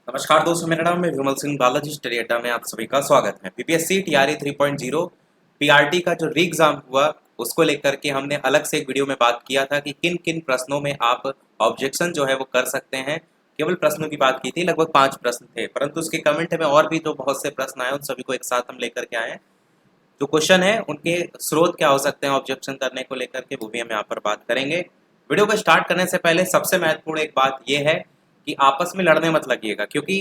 नमस्कार दोस्तों, मेरा नाम है विमल सिंह बालाजी। स्टडी अड्डा में आप सभी का स्वागत है। पीपीएससी टीआरई 3.0 पीआरटी का जो री एग्जाम हुआ उसको लेकर के हमने अलग से एक वीडियो में बात किया था कि किन किन प्रश्नों में आप ऑब्जेक्शन जो है वो कर सकते हैं। केवल प्रश्नों की बात की थी, लगभग 5 प्रश्न थे, परंतु उसके कमेंट में और भी जो बहुत से प्रश्न आए उन सभी को एक साथ हम लेकर के आए हैं। जो क्वेश्चन है उनके स्रोत क्या हो सकते हैं ऑब्जेक्शन करने को लेकर के, वो भी हम यहाँ पर बात करेंगे। वीडियो को स्टार्ट करने से पहले सबसे महत्वपूर्ण एक बात यह है कि आपस में लड़ने मत लगिएगा, क्योंकि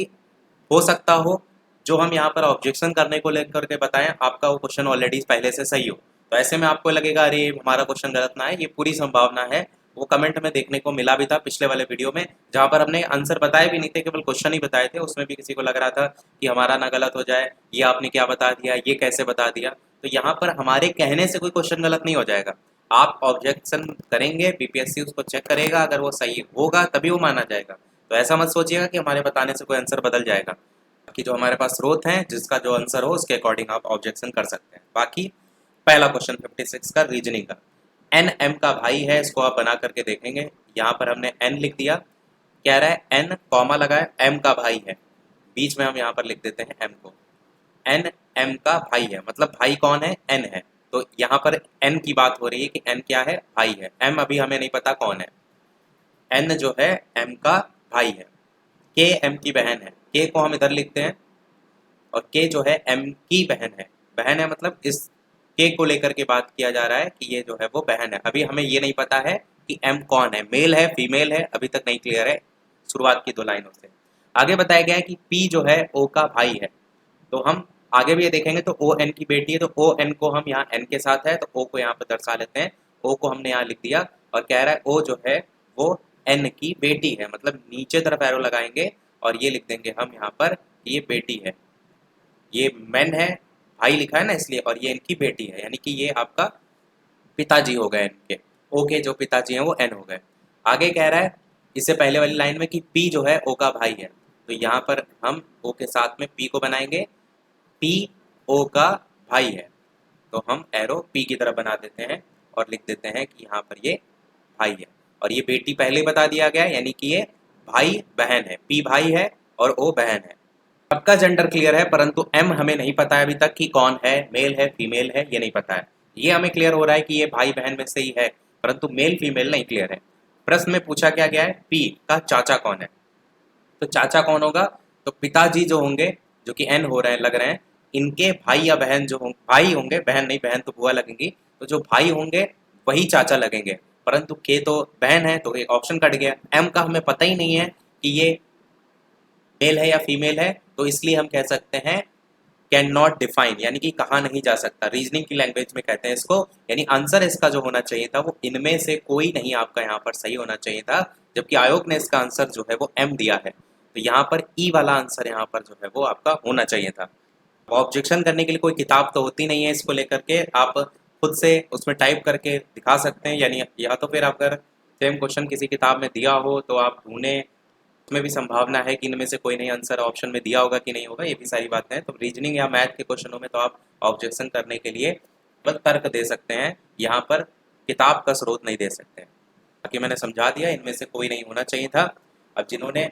हो सकता हो जो हम यहाँ पर ऑब्जेक्शन करने को लेकर के बताएं आपका वो क्वेश्चन ऑलरेडी पहले से सही हो। तो ऐसे में आपको लगेगा अरे हमारा क्वेश्चन गलत ना है, ये पूरी संभावना है। वो कमेंट में देखने को मिला भी था पिछले वाले वीडियो में, जहाँ पर हमने आंसर बताए भी नहीं थे, केवल क्वेश्चन ही बताए थे। उसमें भी किसी को लग रहा था कि हमारा ना गलत हो जाए, ये आपने क्या बता दिया, ये कैसे बता दिया। तो यहाँ पर हमारे कहने से कोई क्वेश्चन गलत नहीं हो जाएगा। आप ऑब्जेक्शन करेंगे, बीपीएससी उसको चेक करेगा, अगर वो सही होगा तभी वो माना जाएगा। तो ऐसा मत सोचिएगा कि हमारे बताने से कोई आंसर बदल जाएगा। बाकी जो हमारे पास स्रोत हैं, जिसका जो आंसर हो उसके अकॉर्डिंग आप ऑब्जेक्शन कर सकते हैं। बाकी पहला क्वेश्चन 56 का रीजनिंग का, एन एम का भाई है, इसको आप बना करके देखेंगे। यहाँ पर हमने एन लिख दिया, कह रहा है एन कॉमा लगाए एम का भाई है, बीच में हम यहाँ पर लिख देते हैं एम को। एन एम का भाई है मतलब भाई कौन है, एन है। तो यहाँ पर एन की बात हो रही है कि एन क्या है, भाई है। एम अभी हमें नहीं पता कौन है। एन जो है एम का भाई है, के एम की बहन है। के को हम इधर लिखते हैं और के जो है एम की बहन है। बहन है मतलब इस के को लेकर के बात किया जा रहा है कि ये जो है वो बहन है। अभी हमें ये नहीं पता है कि एम कौन है, मेल है फीमेल है, अभी तक नहीं क्लियर है शुरुआत की 2 लाइनों से। आगे बताया गया है कि पी जो है ओ का भाई है। तो हम आगे भी ये देखेंगे तो ओ एन की बेटी है, तो ओ एन को हम यहाँ एन के साथ है तो ओ को यहाँ पर दर्शा लेते हैं। ओ को हमने यहाँ लिख दिया और कह रहा है ओ जो है वो एन की बेटी है, मतलब नीचे तरफ एरो लगाएंगे और ये लिख देंगे हम यहाँ पर कि ये बेटी है। ये मैन है, भाई लिखा है ना इसलिए, और ये इनकी बेटी है, यानी कि ये आपका पिताजी हो गए इनके। ओ के जो पिताजी हैं वो एन हो गए। आगे कह रहा है इससे पहले वाली लाइन में कि पी जो है ओ का भाई है, तो यहाँ पर हम ओ के साथ में पी को बनाएंगे। पी ओ का भाई है, तो हम एरो पी की तरफ बना देते हैं और लिख देते हैं कि यहाँ पर ये भाई है। और ये बेटी पहले ही बता दिया गया है, यानी कि ये भाई बहन है। पी भाई है और ओ बहन है। सबका जेंडर क्लियर है, परंतु एम हमें नहीं पता है अभी तक कि कौन है, मेल है फीमेल है, ये नहीं पता है। ये हमें क्लियर हो रहा है कि ये भाई बहन में से ही है, परंतु मेल फीमेल नहीं क्लियर है। प्रश्न में पूछा क्या गया है, पी का चाचा कौन है। तो चाचा कौन होगा, तो पिताजी जो होंगे, जो कि एन हो रहे हैं लग रहे हैं, इनके भाई या बहन जो होंगे, भाई होंगे, बहन नहीं, बहन तो बुआ लगेंगी। तो जो भाई होंगे वही चाचा लगेंगे, परंतु के तो बहन है तो एक ऑप्शन कट गया। एम का हमें पता ही नहीं है कि ये मेल है या फीमेल है, तो इसलिए हम कह सकते हैं कैन नॉट डिफाइन, यानी कि कहा नहीं जा सकता। रीजनिंग की लैंग्वेज में कहते हैं इसको, यानी आंसर इसका जो होना चाहिए था वो इनमें से कोई नहीं आपका यहाँ पर सही होना चाहिए था, जबकि आयोग ने इसका आंसर जो है वो एम दिया है। तो यहाँ पर ई वाला आंसर यहाँ पर जो है वो आपका होना चाहिए था। ऑब्जेक्शन करने के लिए कोई किताब तो होती नहीं है, इसको लेकर के आप खुद से उसमें टाइप करके दिखा सकते हैं, यानी या तो फिर अगर सेम क्वेश्चन किसी किताब में दिया हो तो आप ढूंढें, उसमें भी संभावना है कि इनमें से कोई नहीं आंसर ऑप्शन में दिया होगा कि नहीं होगा, ये भी सारी बातें हैं। तो रीजनिंग या मैथ के क्वेश्चनों में तो आप ऑब्जेक्शन करने के लिए बस तर्क दे सकते हैं, यहाँ पर किताब का स्रोत नहीं दे सकते हैं। बाकी मैंने समझा दिया, इनमें से कोई नहीं होना चाहिए था। अब जिन्होंने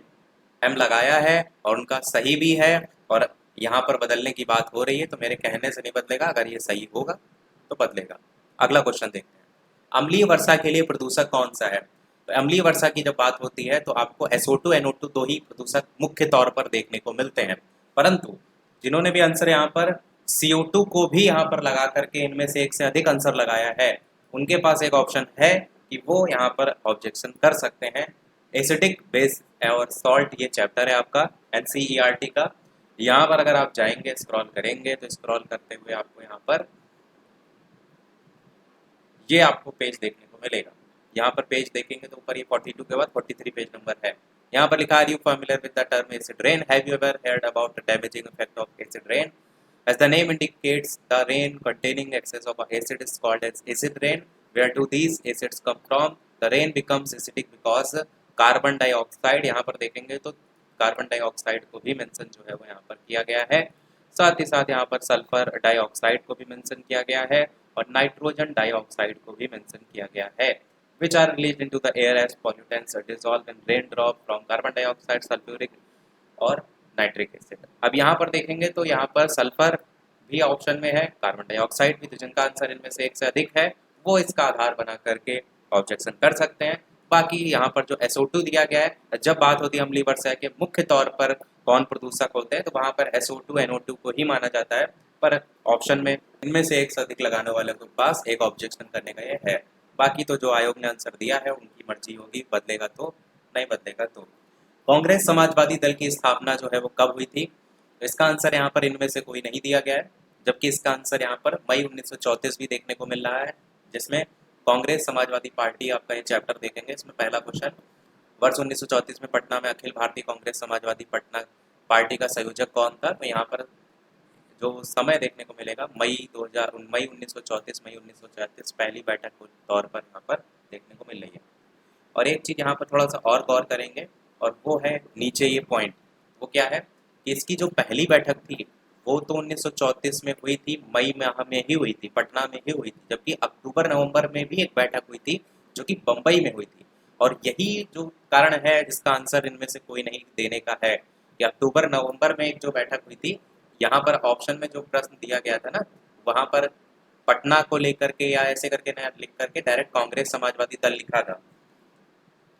एम लगाया है और उनका सही भी है और यहाँ पर बदलने की बात हो रही है, तो मेरे कहने से नहीं बदलेगा, अगर ये सही होगा तो बदलेगा। अगला क्वेश्चन देखते हैं, अम्लीय वर्षा के लिए प्रदूषक कौन सा है। तो अम्लीय वर्षा की जब बात होती है तो आपको SO2 NO2 दो ही प्रदूषक मुख्य तौर पर देखने को मिलते हैं, परंतु जिन्होंने भी आंसर यहाँ पर CO2 को भी यहाँ पर लगा करके इनमें से एक से अधिक आंसर लगाया है, उनके पास एक ऑप्शन है कि वो यहाँ पर ऑब्जेक्शन कर सकते हैं। एसिडिक बेस और सॉल्ट ये चैप्टर है आपका NCERT का। यहाँ पर अगर आप जाएंगे स्क्रॉल करेंगे तो स्क्रॉल करते हुए आपको यहाँ पर ये आपको पेज देखने को मिलेगा। यहाँ पर पेज देखेंगे तो ऊपर ये 42 के बाद 43 पेज नंबर है। यहाँ पर लिखा है you familiar with the term acid rain, have you ever heard about the damaging effect of acid rain? As the name indicates, the rain containing excess of acid is called as acid rain. Where do these acids come from? The rain becomes acidic because carbon dioxide, यहाँ पर देखेंगे तो carbon dioxide को भी mention जो है वो यहाँ पर किया गया है। साथ ही साथ यहाँ पर सल्फर डाइऑक्साइड को भी मेंशन किया गया है और नाइट्रोजन डाइऑक्साइड को भी मेंशन किया गया है, which are released into the air as pollutants dissolved in raindrop from carbon dioxide, sulfuric और नाइट्रिक एसिड। अब यहाँ पर देखेंगे तो यहाँ पर सल्फर भी ऑप्शन में है, कार्बन डाइऑक्साइड भी, तो जिनका आंसर इनमें से एक से अधिक है वो इसका आधार बना करके ऑब्जेक्शन कर सकते हैं। बाकी यहाँ पर जो SO2 दिया गया है, जब बात होती है अम्लीय वर्षा के मुख्य तौर पर कौन प्रदूषक होते हैं तो वहाँ पर SO2 NO2 को ही माना जाता है, पर ऑप्शन में इनमें से एक से अधिक लगाने वाले के पास एक ऑब्जेक्शन करने का ये है। बाकी तो जो आयोग ने आंसर दिया है उनकी मर्जी होगी, बदलेगा तो, नहीं बदलेगा तो। कांग्रेस समाजवादी दल की स्थापना जो है वो कब हुई थी? तो इसका आंसर यहाँ पर इनमें से कोई नहीं दिया गया है, जबकि इसका आंसर यहाँ पर मई 1934 भी देखने को मिल रहा है, जिसमें कांग्रेस समाजवादी पार्टी, आपका ये चैप्टर देखेंगे इसमें पहला क्वेश्चन, वर्ष 1934 में पटना में अखिल भारतीय कांग्रेस समाजवादी पटना पार्टी का संयोजक कौन था? तो यहाँ पर जो समय देखने को मिलेगा मई 1934 मई 1934 पहली बैठक के तौर पर यहाँ पर देखने को मिल रही है। और एक चीज़ यहाँ पर थोड़ा सा और गौर करेंगे, और वो है नीचे ये पॉइंट, वो क्या है कि इसकी जो पहली बैठक थी वो तो 1934 में हुई थी, मई माह में ही हुई थी, पटना में ही हुई थी, जबकि अक्टूबर नवंबर में भी एक बैठक हुई थी जो कि बम्बई में हुई थी। और यही जो कारण है जिसका आंसर इनमें से कोई नहीं देने का है कि अक्टूबर नवंबर में एक जो बैठक हुई थी, यहाँ पर ऑप्शन में जो प्रश्न दिया गया था ना, वहाँ पर पटना को लेकर के या ऐसे करके ना लिख करके डायरेक्ट कांग्रेस समाजवादी दल लिखा था,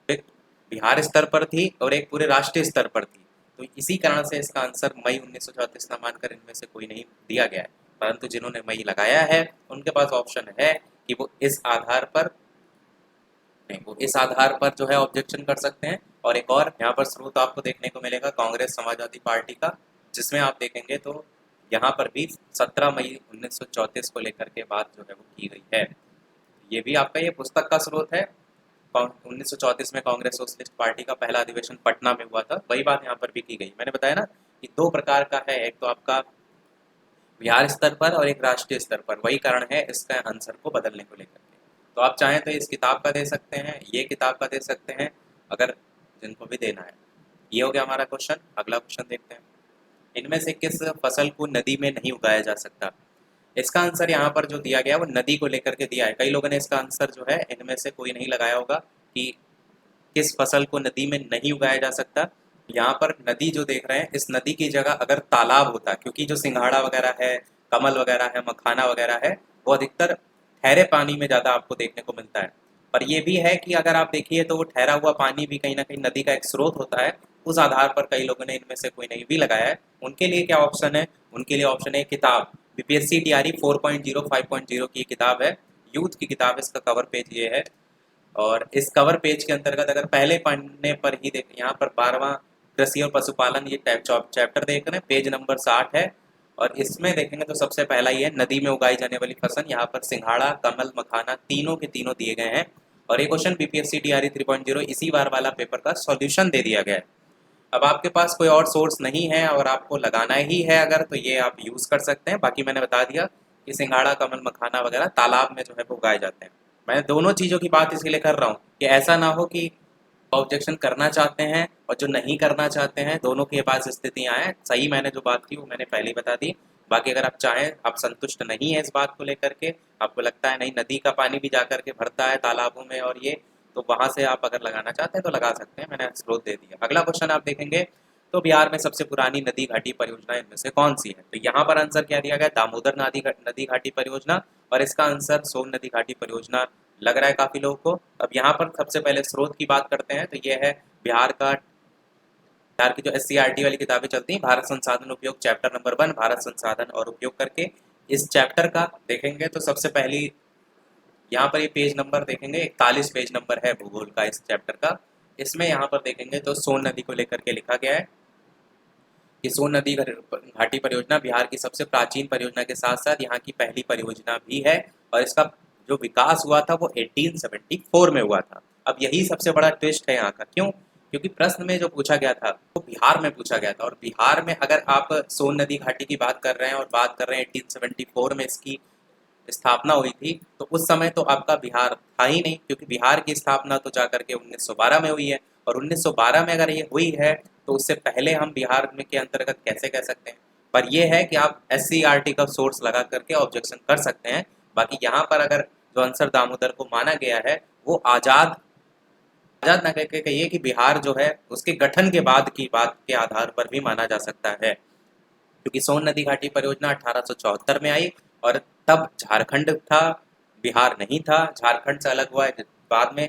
एक बिहार स्तर पर थी और एक पूरे राष्ट्रीय स्तर पर थी। तो इसी कारण से इसका आंसर मई 1934 ना मानकर इनमें से कोई नहीं दिया गया है, परंतु जिन्होंने मई लगाया है उनके पास ऑप्शन है कि वो इस आधार पर, नहीं, वो इस आधार पर जो है ऑब्जेक्शन कर सकते हैं। और एक और यहाँ पर स्रोत आपको देखने को मिलेगा कांग्रेस समाजवादी पार्टी का, जिसमें आप देखेंगे तो यहाँ पर भी 17 मई 1934 को लेकर के बात जो है वो की गई है। ये भी आपका ये पुस्तक का स्रोत है। 1934 में कांग्रेस सोशलिस्ट पार्टी का पहला अधिवेशन पटना में हुआ था, वही बात यहाँ पर भी की गई। मैंने बताया ना कि दो प्रकार का है, एक तो आपका बिहार स्तर पर और एक राष्ट्रीय स्तर पर, वही कारण है इसका आंसर को बदलने को लेकर के। तो आप चाहें तो इस किताब का दे सकते हैं, ये किताब का दे सकते हैं, अगर जिनको भी देना है। ये हो गया हमारा क्वेश्चन। अगला क्वेश्चन देखते हैं, इनमें से किस फसल को नदी में नहीं उगाया जा सकता? इसका आंसर यहाँ पर जो दिया गया वो नदी को लेकर के दिया है। कई लोगों ने इसका आंसर जो है इनमें से कोई नहीं लगाया होगा कि किस फसल को नदी में नहीं उगाया जा सकता। यहाँ पर नदी जो देख रहे हैं, इस नदी की जगह अगर तालाब होता, क्योंकि जो सिंघाड़ा वगैरह है, कमल वगैरह है, मखाना वगैरह है, वो अधिकतर ठहरे पानी में ज़्यादा आपको देखने को मिलता है। पर ये भी है कि अगर आप देखिए तो वो ठहरा हुआ पानी भी कहीं ना कहीं नदी का एक स्रोत होता है। उस आधार पर कई लोगों ने इनमें से कोई नहीं भी लगाया है। उनके लिए क्या ऑप्शन है? उनके लिए ऑप्शन है किताब, बीपीएससी टीआरई 4.0 5.0 की किताब है, यूथ की किताब, इसका कवर पेज ये है। और इस कवर पेज के अंतर्गत अगर पहले पढ़ने पर ही देखें, यहाँ पर 12वां कृषि और पशुपालन ये चैप्टर देख रहे हैं, पेज नंबर 60 है। और इसमें देखेंगे तो सबसे पहला ये नदी में उगाई जाने वाली फसल, यहाँ पर सिंघाड़ा, कमल, मखाना तीनों के तीनों दिए गए हैं। और ये क्वेश्चन बीपीएससी टीआरई 3.0 इसी बार वाला पेपर का सॉल्यूशन दे दिया गया है। अब आपके पास कोई और सोर्स नहीं है और आपको लगाना ही है अगर, तो ये आप यूज़ कर सकते हैं। बाकी मैंने बता दिया कि सिंघाड़ा, कमल, मखाना वगैरह तालाब में जो है वो उगाए जाते हैं। मैं दोनों चीज़ों की बात इसलिए कर रहा हूँ कि ऐसा ना हो कि ऑब्जेक्शन करना चाहते हैं और जो नहीं करना चाहते हैं दोनों के पास स्थितियाँ आए। सही मैंने जो बात की वो मैंने पहले ही बता दी। बाकी अगर आप चाहें, आप संतुष्ट नहीं है इस बात को लेकर के, आपको लगता है नहीं नदी का पानी भी जा करके भरता है तालाबों में और ये, तो वहाँ से आप अगर लगाना चाहते हैं तो लगा सकते हैं, मैंने स्रोत दे दिया। अगला क्वेश्चन आप देखेंगे तो बिहार में सबसे पुरानी नदी घाटी परियोजना इनमें से कौन सी है? तो यहाँ पर आंसर क्या दिया गया? दामोदर नदी घाटी परियोजना, और इसका आंसर सोन नदी घाटी परियोजना लग रहा है काफी लोगों को। अब यहाँ पर सबसे पहले स्रोत की बात करते हैं, तो ये है बिहार की जो SCERT वाली किताबें चलती हैं, भारत संसाधन उपयोग चैप्टर नंबर 1, भारत संसाधन और उपयोग करके, इस चैप्टर का देखेंगे तो सबसे पहली यहाँ पर ये पेज नंबर देखेंगे 41 पेज नंबर है भूगोल का इस चैप्टर का। इसमें यहाँ पर देखेंगे तो सोन नदी को लेकर के लिखा गया है कि सोन नदी घाटी परियोजना बिहार की सबसे प्राचीन परियोजना के साथ साथ यहाँ की पहली परियोजना भी है, और इसका जो विकास हुआ था वो 1874 में हुआ था। अब यही सबसे बड़ा ट्विस्ट है यहाँ का, क्यों? क्योंकि प्रश्न में जो पूछा गया था वो बिहार में पूछा गया था, और बिहार में अगर आप सोन नदी घाटी की बात कर रहे हैं और बात कर रहे हैं 1874 में इसकी स्थापना हुई थी, तो उस समय तो आपका बिहार था ही नहीं, क्योंकि बिहार की स्थापना तो जाकर के 1912 में हुई है। और 1912 में अगर ये हुई है तो उससे पहले हम बिहार में के अंतर्गत कैसे कह सकते हैं? पर यह है कि आप SCERT का सोर्स लगा करके ऑब्जेक्शन कर सकते हैं। बाकी यहाँ पर अगर जो आंसर दामोदर को माना गया है वो आज़ाद आजाद न करके कहिए कि बिहार जो है उसके गठन के बाद की बात के आधार पर भी माना जा सकता है, क्योंकि सोन नदी घाटी परियोजना 1874 में आई और तब झारखंड था, बिहार नहीं था। झारखंड से अलग हुआ है बाद में,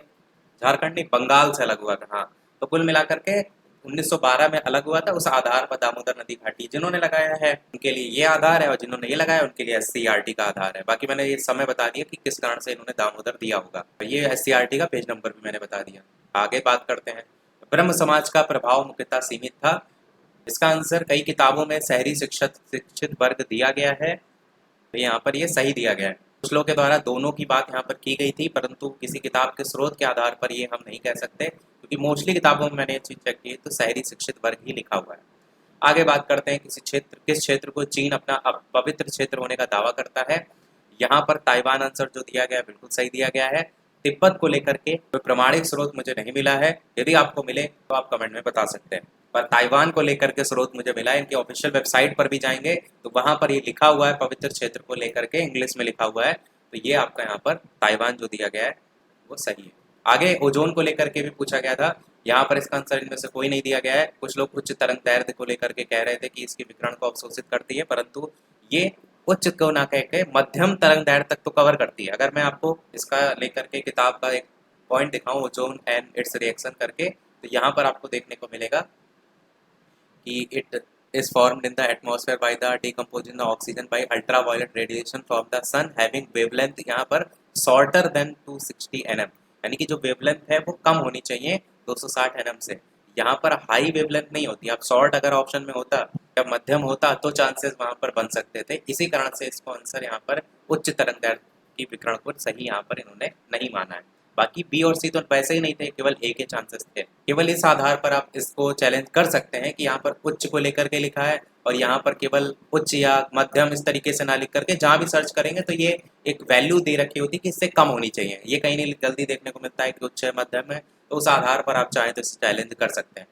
झारखंड नहीं बंगाल से अलग हुआ था। हाँ, तो कुल मिलाकर के 1912 में अलग हुआ था। उस आधार पर दामोदर नदी घाटी जिन्होंने लगाया है उनके लिए ये आधार है, और जिन्होंने ये लगाया उनके लिए SCERT का आधार है। बाकी मैंने ये समय बता दिया कि किस कारण से इन्होंने दामोदर दिया होगा, ये SCERT का पेज नंबर भी मैंने बता दिया। आगे बात करते हैं। ब्रह्म समाज का प्रभाव मुख्यतः सीमित था। इसका आंसर कई किताबों में शहरी शिक्षित वर्ग दिया गया है, तो यहाँ पर ये सही दिया गया है। कुछ लोगों के द्वारा दोनों की बात यहाँ पर की गई थी, परंतु किसी किताब के स्रोत के आधार पर ये हम नहीं कह सकते, क्योंकि मोस्टली किताबों में मैंने ये चीज़ चेक की तो शहरी शिक्षित वर्ग ही लिखा हुआ है। आगे बात करते हैं किस क्षेत्र को चीन अपना पवित्र क्षेत्र होने का दावा करता है। यहाँ पर ताइवान आंसर जो दिया गया है बिल्कुल सही दिया गया है। तिब्बत को लेकर के कोई प्रमाणिक स्रोत मुझे नहीं मिला है, यदि आपको मिले तो आप कमेंट में बता सकते हैं। पर ताइवान को लेकर के स्रोत मुझे मिला है, इनके ऑफिशियल वेबसाइट पर भी जाएंगे तो वहां पर ये लिखा हुआ है, पवित्र क्षेत्र को लेकर के इंग्लिश में लिखा हुआ है, तो ये आपका यहाँ पर ताइवान जो दिया गया है वो सही है। आगे ओजोन को लेकर के भी पूछा गया था, यहाँ पर इसका आंसर इनमें से कोई नहीं दिया गया है। कुछ लोग उच्च तरंग दैर्ध्य को लेकर के कह रहे थे कि इसके विकिरण को अवशोषित करती है, परंतु ये उच्च को ना कह के मध्यम तरंग दैर्ध्य तक तो कवर करती है। अगर मैं आपको इसका लेकर के किताब का एक पॉइंट दिखाऊं, ओजोन एंड इट्स रिएक्शन करके, तो यहाँ पर आपको देखने को मिलेगा कि it is formed in the atmosphere by the decomposition of oxygen by ultraviolet radiation from the sun having wavelength यहाँ पर shorter than 260 nm, यानी कि जो वेवलेंथ है वो कम होनी चाहिए 260 nm से। यहाँ पर हाई वेवलेंथ नहीं होती। अब शॉर्ट अगर ऑप्शन में होता या मध्यम होता तो चांसेस वहाँ पर बन सकते थे, इसी कारण से इसको आंसर यहाँ पर उच्च तरंग दैर्ध्य की विकिरण को सही यहाँ पर इन्होंने नहीं माना है। बाकी बी और सी तो वैसे ही नहीं थे, केवल ए के चांसेस थे। केवल इस आधार पर आप इसको चैलेंज कर सकते हैं कि यहाँ पर उच्च को लेकर के लिखा है और यहाँ पर केवल उच्च या मध्यम इस तरीके से ना लिख करके जहाँ भी सर्च करेंगे तो ये एक वैल्यू दे रखी होती कि इससे कम होनी चाहिए। ये कहीं नहीं जल्दी देखने को मिलता है कि उच्च है मध्यम है, तो उस आधार पर आप चाहें तो इसे चैलेंज कर सकते हैं।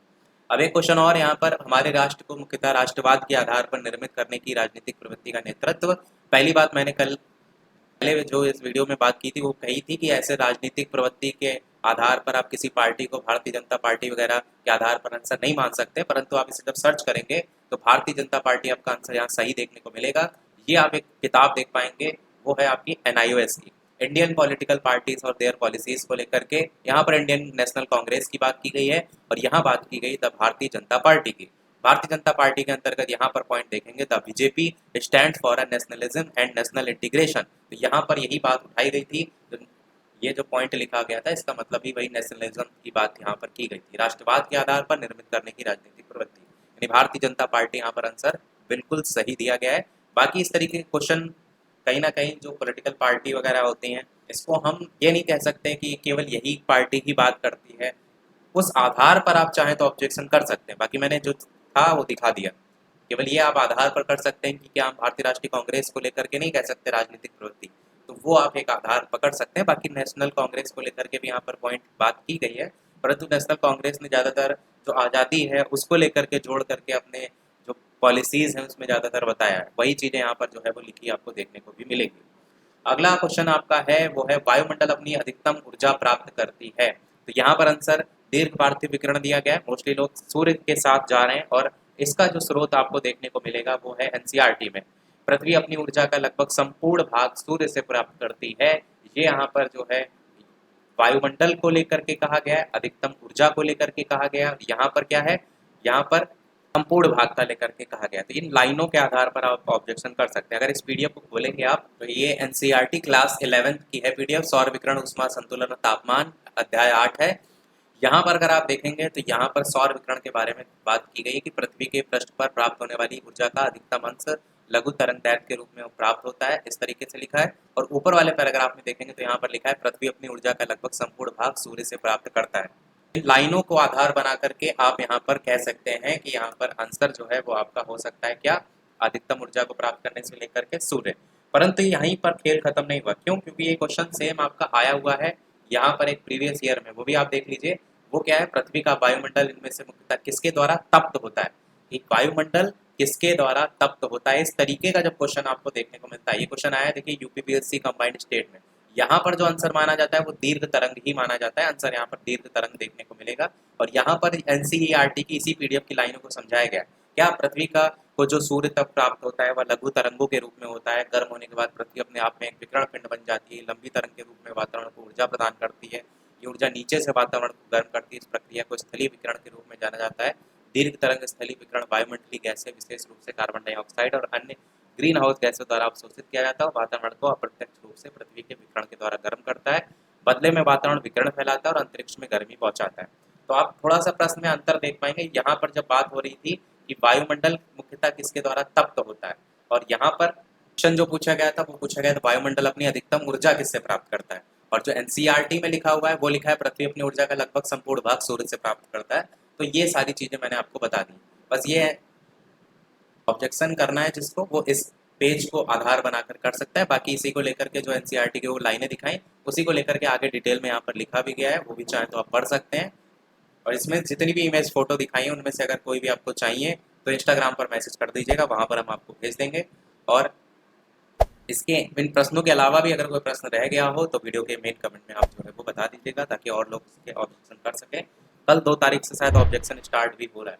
अब एक क्वेश्चन और, यहाँ पर हमारे राष्ट्र को मुख्यतः राष्ट्रवाद के आधार पर निर्मित करने की राजनीतिक प्रवृत्ति का नेतृत्व। पहली बात मैंने कल पहले जो इस वीडियो में बात की थी वो कही थी कि ऐसे राजनीतिक प्रवृत्ति के आधार पर आप किसी पार्टी को भारतीय जनता पार्टी वगैरह के आधार पर आंसर नहीं मान सकते, परंतु आप इसे जब सर्च करेंगे तो भारतीय जनता पार्टी आपका आंसर यहाँ सही देखने को मिलेगा। ये आप एक किताब देख पाएंगे, वो है आपकी NIOS की, इंडियन पॉलिटिकल पार्टीज और देयर पॉलिसीज को लेकर के। यहाँ पर इंडियन नेशनल कांग्रेस की बात की गई है और यहाँ बात की गई द भारतीय जनता पार्टी की। भारतीय जनता पार्टी के अंतर्गत यहाँ पर पॉइंट देखेंगे the BJP stand for a nationalism and national integration, तो यहाँ पर यही बात उठाई गई थी। तो ये जो पॉइंट लिखा गया था इसका मतलब भी वही नेशनलिज्म की बात यहाँ पर की गई थी, राष्ट्रवाद के आधार पर निर्मित करने की राजनीतिक प्रवृत्ति, यानी भारतीय जनता पार्टी यहाँ पर आंसर बिल्कुल सही दिया गया है। बाकी इस तरीके के क्वेश्चन कहीं ना कहीं जो पॉलिटिकल पार्टी वगैरह होती हैं, इसको हम ये नहीं कह सकते कि केवल यही पार्टी ही बात करती है, उस आधार पर आप चाहें तो ऑब्जेक्शन कर सकते हैं। बाकी मैंने जो था वो दिखा दिया, केवल ये आप आधार पर कर सकते हैं कि क्या हम भारतीय राष्ट्रीय कांग्रेस को लेकर के नहीं कह सकते राजनीतिक प्रवृत्ति, तो वो आप एक आधार पकड़ सकते हैं। बाकी नेशनल कांग्रेस को लेकर के भी यहाँ पर पॉइंट बात की गई है, परंतु नेशनल कांग्रेस ने ज़्यादातर जो आज़ादी है उसको लेकर के जोड़ करके अपने जो पॉलिसीज़ हैं उसमें ज़्यादातर बताया है, वही चीज़ें यहाँ पर जो है वो लिखी आपको देखने को भी मिलेगी। अगला क्वेश्चन आपका है वो है वायुमंडल अपनी अधिकतम ऊर्जा प्राप्त करती है, तो यहाँ पर आंसर दीर्घ पार्थिव विकिरण दिया गया है। मोस्टली लोग सूर्य के साथ जा रहे हैं और इसका जो स्रोत आपको देखने को मिलेगा वो है NCERT में। पृथ्वी अपनी ऊर्जा का लगभग संपूर्ण भाग सूर्य से प्राप्त करती है, ये यहाँ पर जो है वायुमंडल को लेकर के कहा गया है, अधिकतम ऊर्जा को लेकर के कहा गया। यहाँ पर क्या है, यहाँ पर संपूर्ण भाग का लेकर के कहा गया। तो इन लाइनों के आधार पर आप ऑब्जेक्शन कर सकते हैं। अगर इस PDF को खोलेंगे आप तो ये NCERT क्लास 11 की है PDF, सौर विकिरण उष्मा संतुलन और तापमान अध्याय 8 है। यहाँ पर अगर आप देखेंगे तो यहाँ पर सौर विकिरण के बारे में बात की गई है कि पृथ्वी के पृष्ठ पर प्राप्त होने वाली ऊर्जा का अधिकतम अंश लघु तरंग दैर्ध्य के रूप में प्राप्त होता है, इस तरीके से लिखा है। और ऊपर वाले पैराग्राफ में देखेंगे तो यहाँ पर लिखा है पृथ्वी अपनी ऊर्जा का लगभग संपूर्ण भाग सूर्य से प्राप्त करता है। इन लाइनों को आधार बना करके आप यहाँ पर कह सकते हैं कि यहाँ पर आंसर जो है वो आपका हो सकता है क्या, अधिकतम ऊर्जा को प्राप्त करने से लेकर के सूर्य। परंतु यहीं पर खेल खत्म नहीं हुआ, क्यों? क्योंकि ये क्वेश्चन सेम आपका आया हुआ है यहाँ पर एक प्रीवियस ईयर में, वो भी आप देख लीजिए। वो क्या है, पृथ्वी का वायुमंडल इनमें से मुख्यतः किसके द्वारा तप्त होता है, एक वायुमंडल किसके द्वारा तप्त होता है, इस तरीके का जब क्वेश्चन आपको देखने को मिलता है। ये क्वेश्चन आया देखिए UPPSC कंबाइंड स्टेट में, यहाँ पर जो आंसर माना जाता है वो दीर्घ तरंग ही माना जाता है। आंसर यहाँ पर दीर्घ तरंग देखने को मिलेगा। और यहाँ पर एनसीईआरटी की इसी पीडीएफ की लाइनों को समझाया गया है। क्या पृथ्वी का को जो सूर्य तक प्राप्त होता है वह लघु तरंगों के रूप में होता है। गर्म होने के बाद पृथ्वी अपने आप में एक विकिरण पिंड बन जाती है। लंबी तरंग के रूप में वातावरण को ऊर्जा प्रदान करती है। ये ऊर्जा नीचे से वातावरण को गर्म करती है। इस प्रक्रिया को स्थलीय विकिरण के रूप में जाना जाता है। दीर्घ तरंग स्थलीय विकिरण वायुमंडलीय गैसें, विशेष रूप से कार्बन डाइऑक्साइड और अन्य ग्रीन हाउस गैसों द्वारा अवशोषित किया जाता है और वातावरण को अप्रत्यक्ष रूप से पृथ्वी के विकिरण के द्वारा गर्म करता है। बदले में वातावरण विकिरण फैलाता है और अंतरिक्ष में गर्मी पहुंचाता है। तो आप थोड़ा सा प्रश्न में अंतर देख पाएंगे। यहाँ पर जब बात हो रही थी कि वायुमंडल मुख्यतः किसके द्वारा तप्त होता है, और यहाँ पर क्वेश्चन जो पूछा गया था वो पूछा गया था वायुमंडल अपनी अधिकतम ऊर्जा किससे प्राप्त करता है। और जो एनसीईआरटी में लिखा हुआ है वो लिखा है पृथ्वी अपनी ऊर्जा का लगभग संपूर्ण भाग सूर्य से प्राप्त करता है। तो ये सारी चीजें मैंने आपको बता दी। बस ये ऑब्जेक्शन करना है जिसको, वो इस पेज को आधार बनाकर कर सकता है। बाकी इसी को लेकर के जो एनसीईआरटी के वो लाइनें दिखाई उसी को लेकर के आगे डिटेल में यहाँ पर लिखा भी गया है, वो भी चाहे तो आप पढ़ सकते हैं। और इसमें जितनी भी इमेज फोटो दिखाई है उनमें से अगर कोई भी आपको चाहिए तो इंस्टाग्राम पर मैसेज कर दीजिएगा, वहाँ पर हम आपको भेज देंगे। और इसके इन प्रश्नों के अलावा भी अगर कोई प्रश्न रह गया हो तो वीडियो के मेन कमेंट में आप जो है वो बता दीजिएगा, ताकि और लोग इसके ऑब्जेक्शन कर सकें। कल 2 तारीख से शायद ऑब्जेक्शन स्टार्ट भी हो रहा है।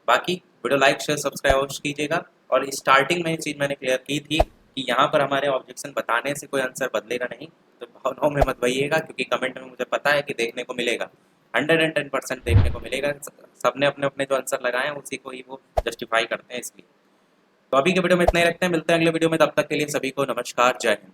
बाकी वीडियो लाइक शेयर सब्सक्राइब अवश्य कीजिएगा। और स्टार्टिंग में ये चीज़ मैंने क्लियर की थी कि यहाँ पर हमारे ऑब्जेक्शन बताने से कोई आंसर बदलेगा नहीं, तो भावनाओं में मत बहिएगा, क्योंकि कमेंट में मुझे पता है कि देखने को मिलेगा 110% देखने को मिलेगा। सबने अपने अपने जो आंसर लगाए हैं उसी को ही वो जस्टिफाई करते हैं, इसलिए। तो अभी के वीडियो में इतना ही रखते हैं, मिलते हैं अगले वीडियो में। तब तक के लिए सभी को नमस्कार, जय हिंद।